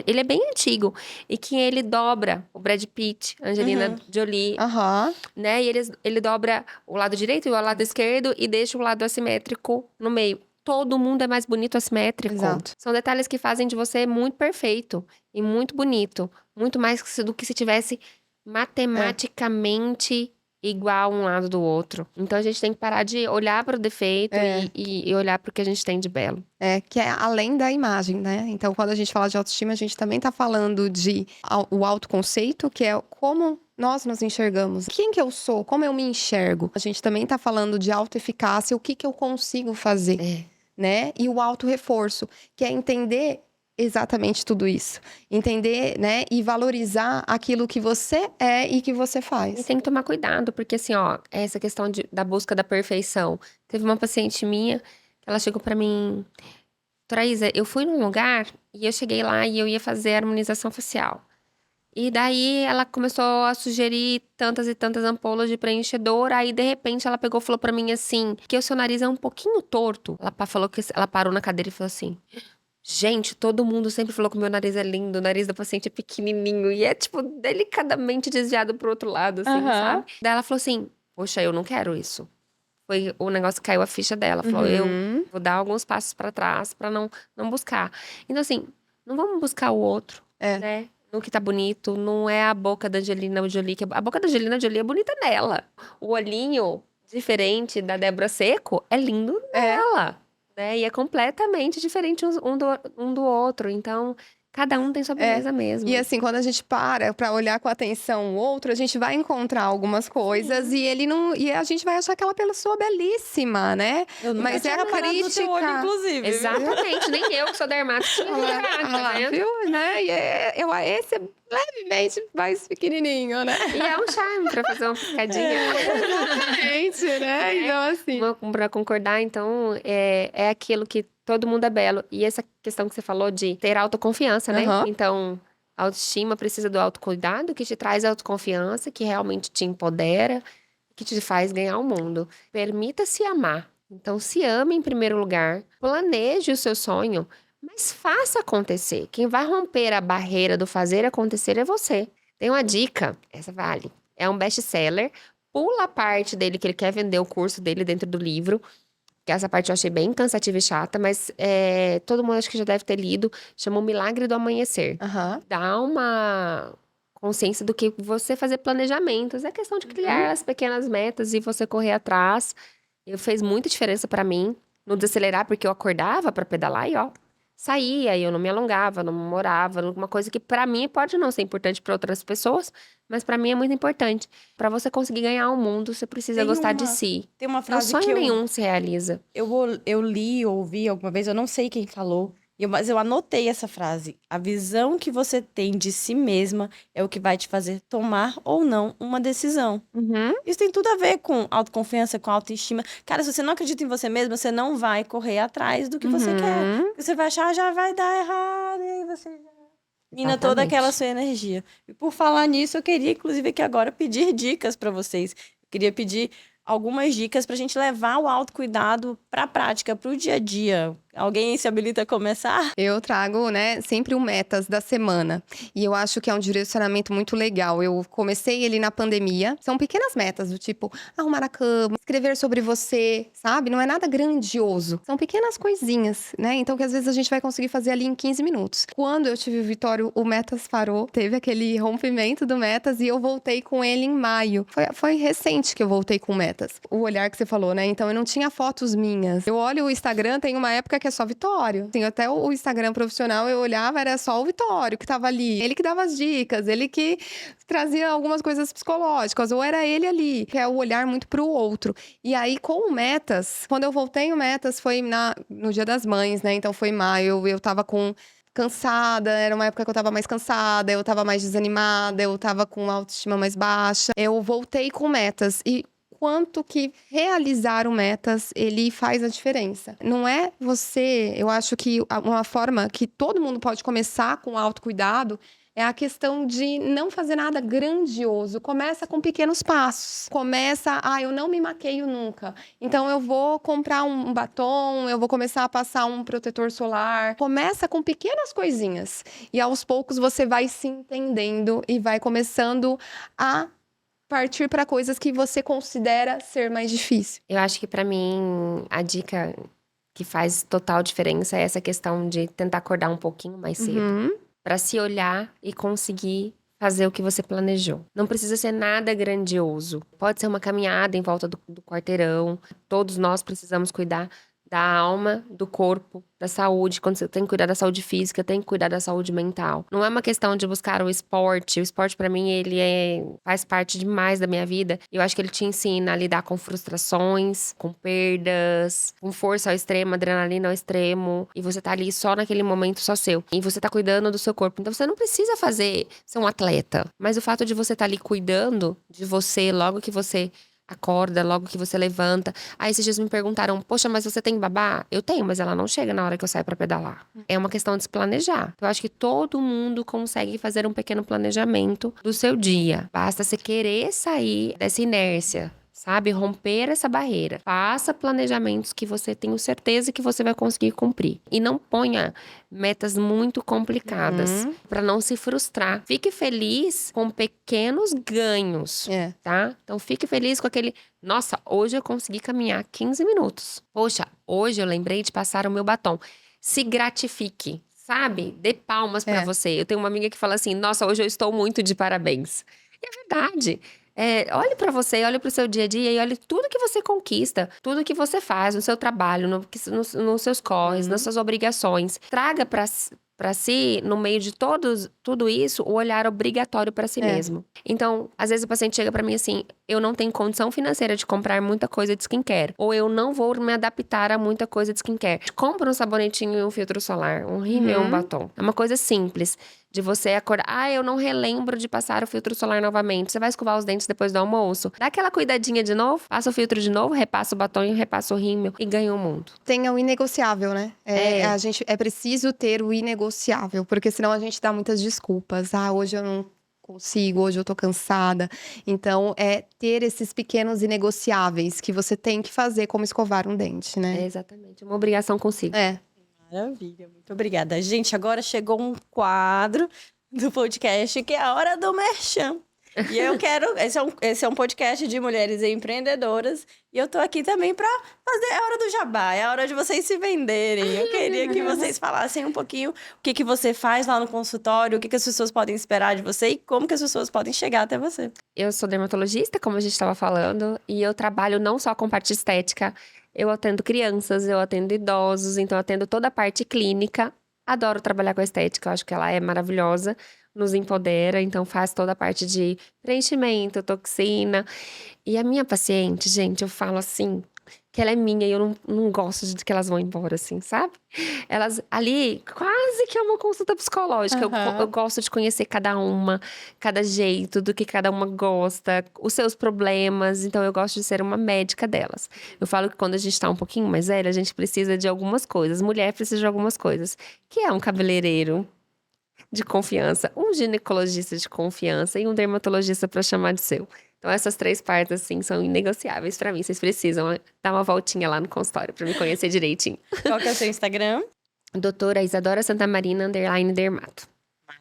ele é bem antigo, e que ele dobra o Brad Pitt, Angelina Jolie, Aham. né? E ele dobra o lado direito e o lado esquerdo e deixa o lado assimétrico no meio. Todo mundo é mais bonito assimétrico. Exato. São detalhes que fazem de você muito perfeito e muito bonito. Muito mais do que se tivesse matematicamente igual um lado do outro. Então a gente tem que parar de olhar para o defeito e olhar para o que a gente tem de belo. Que é além da imagem, né? Então, quando a gente fala de autoestima, a gente também tá falando de o autoconceito, que é como nós nos enxergamos. Quem que eu sou? Como eu me enxergo? A gente também tá falando de autoeficácia, o que eu consigo fazer, né? E o autorreforço, que é entender exatamente tudo isso. Entender, né? E valorizar aquilo que você é e que você E faz. tem que tomar cuidado, porque assim, ó, essa questão da busca da perfeição. Teve uma paciente minha, que ela chegou pra mim, Traísa, eu fui num lugar e eu cheguei lá e eu ia fazer harmonização facial. E daí ela começou a sugerir tantas e tantas ampolas de preenchedor. Aí, de repente, ela pegou e falou pra mim assim, que o seu nariz é um pouquinho torto. Ela falou que ela parou na cadeira e falou assim: gente, todo mundo sempre falou que o meu nariz é lindo, o nariz da paciente é pequenininho. E é, tipo, delicadamente desviado pro outro lado, assim, sabe? Daí ela falou assim, poxa, eu não quero isso. Foi o negócio que caiu a ficha dela. Falou, eu vou dar alguns passos pra trás pra não buscar. Então, assim, não vamos buscar o outro, né? No que tá bonito. Não é a boca da Angelina Jolie. A boca da Angelina Jolie é bonita nela. O olhinho diferente da Débora Seco é lindo nela. Né? E é completamente diferente um do outro. Então, cada um tem sua beleza mesmo. E assim, quando a gente para pra olhar com atenção o outro, a gente vai encontrar algumas coisas e a gente vai achar aquela pessoa belíssima, né? Eu nunca Mas tinha é a reparado no teu olho, crítica. inclusive. viu? Exatamente. Nem eu, que sou dermato, tinha reparado, tá vendo? Viu? Né? E esse é levemente mais pequenininho, né? E é um charme pra fazer uma piscadinha. Exatamente, né? Então, assim... Pra concordar, então, é aquilo que todo mundo é belo. E essa questão que você falou de ter autoconfiança, né? Então, a autoestima precisa do autocuidado, que te traz autoconfiança, que realmente te empodera, que te faz ganhar o mundo. Permita-se amar. Então, se ame em primeiro lugar, planeje o seu sonho, mas faça acontecer. Quem vai romper a barreira do fazer acontecer é você. Tem uma dica, essa vale. É um best-seller. Pula a parte dele que ele quer vender o curso dele dentro do livro. Que essa parte eu achei bem cansativa e chata, mas todo mundo acho que já deve ter lido. Chama O Milagre do Amanhecer. Dá uma consciência do que você fazer planejamentos. É questão de criar as pequenas metas e você correr atrás. Fez muita diferença pra mim no desacelerar, porque eu acordava pra pedalar e ó, saía, e eu não me alongava, não morava, uma coisa que pra mim pode não ser importante pra outras pessoas, mas pra mim é muito importante. Pra você conseguir ganhar o mundo, você precisa gostar de si. Tem uma frase sonho que nenhum se realiza. eu li, ouvi alguma vez, eu não sei quem falou, mas eu anotei essa frase. A visão que você tem de si mesma é o que vai te fazer tomar ou não uma decisão. Isso tem tudo a ver com autoconfiança, com autoestima. Cara, se você não acredita em você mesma, você não vai correr atrás do que você quer. Você vai achar, já vai dar errado, e aí você mina toda aquela sua energia. E por falar nisso, eu queria, inclusive, aqui agora pedir dicas pra vocês. Eu queria pedir algumas dicas pra gente levar o autocuidado pra prática, pro dia a dia. Alguém se habilita a começar? Eu trago, né, sempre o metas da semana. E eu acho que é um direcionamento muito legal. Eu comecei ele na pandemia. São pequenas metas, do tipo, arrumar a cama, escrever sobre você, sabe? Não é nada grandioso. São pequenas coisinhas, né? Então, que às vezes a gente vai conseguir fazer ali em 15 minutos. Quando eu tive o Vitório, o Metas parou. Teve aquele rompimento do Metas e eu voltei com ele em maio. Foi recente que eu voltei com o Metas. O olhar que você falou, né? Então, eu não tinha fotos minhas. Eu olho o Instagram, tem uma época que é só Vitório. Assim, até o Instagram profissional eu olhava, era só o Vitório que tava ali. Ele que dava as dicas, ele que trazia algumas coisas psicológicas, ou era ele ali, que é o olhar muito pro outro. E aí, com o Metas, quando eu voltei o Metas, foi no Dia das Mães, né? Então foi em maio, eu tava cansada, era uma época que eu tava mais cansada, eu tava mais desanimada, eu tava com autoestima mais baixa. Eu voltei com Metas e quanto que realizar o metas, ele faz a diferença. Não é você, eu acho que uma forma que todo mundo pode começar com autocuidado é a questão de não fazer nada grandioso. Começa com pequenos passos. Começa, eu não me maqueio nunca. Então, eu vou comprar um batom, eu vou começar a passar um protetor solar. Começa com pequenas coisinhas. E, aos poucos, você vai se entendendo e vai começando a partir para coisas que você considera ser mais difícil. Eu acho que pra mim, a dica que faz total diferença é essa questão de tentar acordar um pouquinho mais cedo. Pra se olhar e conseguir fazer o que você planejou. Não precisa ser nada grandioso. Pode ser uma caminhada em volta do quarteirão. Todos nós precisamos cuidar da alma, do corpo, da saúde. Quando você tem que cuidar da saúde física, tem que cuidar da saúde mental. Não é uma questão de buscar o esporte. O esporte, pra mim, ele faz parte demais da minha vida. Eu acho que ele te ensina a lidar com frustrações, com perdas, com força ao extremo, adrenalina ao extremo. E você tá ali só naquele momento só seu. E você tá cuidando do seu corpo. Então, você não precisa ser um atleta. Mas o fato de você tá ali cuidando de você, logo que você acorda, logo que você levanta. Aí esses dias me perguntaram, poxa, mas você tem babá? Eu tenho, mas ela não chega na hora que eu saio pra pedalar. É uma questão de se planejar. Eu acho que todo mundo consegue fazer um pequeno planejamento do seu dia. Basta você querer sair dessa inércia, sabe? Romper essa barreira. Faça planejamentos que você tem certeza que você vai conseguir cumprir. E não ponha metas muito complicadas pra não se frustrar. Fique feliz com pequenos ganhos, tá? Então fique feliz com aquele, nossa, hoje eu consegui caminhar 15 minutos. Poxa, hoje eu lembrei de passar o meu batom. Se gratifique, sabe? Dê palmas pra você. Eu tenho uma amiga que fala assim, nossa, hoje eu estou muito de parabéns. E é verdade. Olhe pra você, olhe pro seu dia a dia e olhe tudo que você conquista, tudo que você faz no seu trabalho, nos seus corres, nas suas obrigações. Traga pra si, no meio de tudo isso, o olhar obrigatório pra si mesmo. Então, às vezes o paciente chega pra mim assim, eu não tenho condição financeira de comprar muita coisa de skincare. Ou eu não vou me adaptar a muita coisa de skincare. Compra um sabonetinho e um filtro solar, um rímel e um batom. É uma coisa simples. De você acordar, eu não relembro de passar o filtro solar novamente. Você vai escovar os dentes depois do almoço? Dá aquela cuidadinha de novo, passa o filtro de novo, repassa o batom e repassa o rímel e ganha o mundo. Tenha o inegociável, né? A gente é preciso ter o inegociável, porque senão a gente dá muitas desculpas. Hoje eu não consigo, hoje eu tô cansada. Então, ter esses pequenos inegociáveis que você tem que fazer, como escovar um dente, né? Exatamente, uma obrigação consigo. Maravilha, muito obrigada. Gente, agora chegou um quadro do podcast que é a Hora do Merchan. E eu quero... Esse é um podcast de mulheres empreendedoras. E eu tô aqui também pra fazer a hora do jabá. É a hora de vocês se venderem. Eu queria que vocês falassem um pouquinho o que você faz lá no consultório, o que as pessoas podem esperar de você e como que as pessoas podem chegar até você. Eu sou dermatologista, como a gente estava falando, e eu trabalho não só com parte estética. Eu atendo crianças, eu atendo idosos, então eu atendo toda a parte clínica. Adoro trabalhar com a estética, eu acho que ela é maravilhosa, nos empodera, então faz toda a parte de preenchimento, toxina. E a minha paciente, gente, eu falo assim, que ela é minha e eu não gosto de que elas vão embora, assim, sabe? Elas ali, quase que é uma consulta psicológica. Eu gosto de conhecer cada uma, cada jeito, do que cada uma gosta, os seus problemas. Então, eu gosto de ser uma médica delas. Eu falo que quando a gente tá um pouquinho mais velha, a gente precisa de algumas coisas. Mulher precisa de algumas coisas. Que é um cabeleireiro de confiança, um ginecologista de confiança e um dermatologista pra chamar de seu. Então, essas 3 partes, assim, são inegociáveis pra mim. Vocês precisam dar uma voltinha lá no consultório pra me conhecer direitinho. Qual que é o seu Instagram? Doutora Isadora Santamarina, _dermato.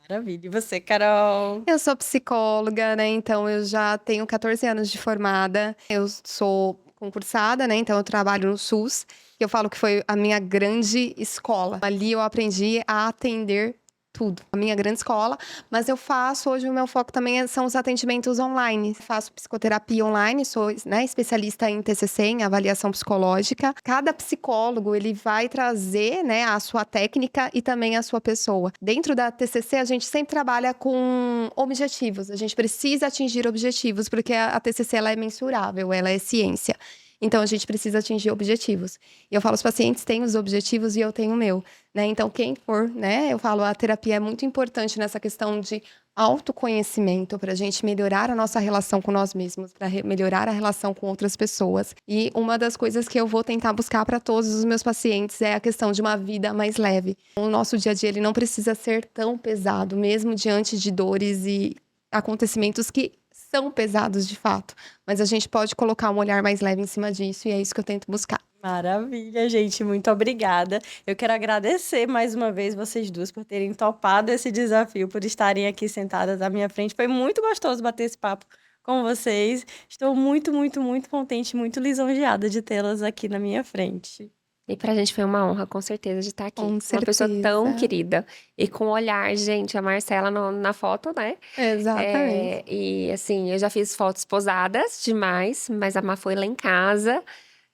Maravilha. E você, Carol? Eu sou psicóloga, né? Então, eu já tenho 14 anos de formada. Eu sou concursada, né? Então, eu trabalho no SUS. Eu falo que foi a minha grande escola. Ali eu aprendi a atender tudo. A minha grande escola, mas eu faço, hoje o meu foco também são os atendimentos online. Faço psicoterapia online, sou, né, especialista em TCC, em avaliação psicológica. Cada psicólogo, ele vai trazer, né, a sua técnica e também a sua pessoa. Dentro da TCC, a gente sempre trabalha com objetivos. A gente precisa atingir objetivos, porque a TCC, ela é mensurável, ela é ciência. Então, a gente precisa atingir objetivos. E eu falo, os pacientes têm os objetivos e eu tenho o meu, né? Então, quem for, né? Eu falo, a terapia é muito importante nessa questão de autoconhecimento, para a gente melhorar a nossa relação com nós mesmos, para melhorar a relação com outras pessoas. E uma das coisas que eu vou tentar buscar para todos os meus pacientes é a questão de uma vida mais leve. O nosso dia a dia ele não precisa ser tão pesado, mesmo diante de dores e acontecimentos que são pesados de fato. Mas a gente pode colocar um olhar mais leve em cima disso e é isso que eu tento buscar. Maravilha, gente. Muito obrigada. Eu quero agradecer mais uma vez vocês duas por terem topado esse desafio, por estarem aqui sentadas à minha frente. Foi muito gostoso bater esse papo com vocês. Estou muito, muito, muito contente, muito lisonjeada de tê-las aqui na minha frente. E pra gente foi uma honra, com certeza, de estar aqui. Com Uma pessoa certeza. tão querida. E com o olhar, gente, a Marcela na foto, né? Exatamente. E assim, eu já fiz fotos posadas demais, mas a Má foi lá em casa,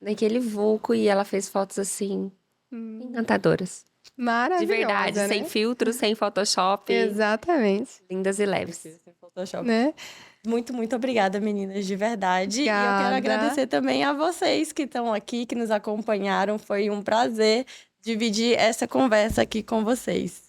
naquele vulco, e ela fez fotos assim, encantadoras. Maravilhosa, De verdade, né? sem filtro, sem Photoshop. Exatamente. Lindas e leves. Photoshop. Né? Muito, muito obrigada, meninas, de verdade. E eu quero Obrigada. agradecer também a vocês que estão aqui, que nos acompanharam. Foi um prazer dividir essa conversa aqui com vocês.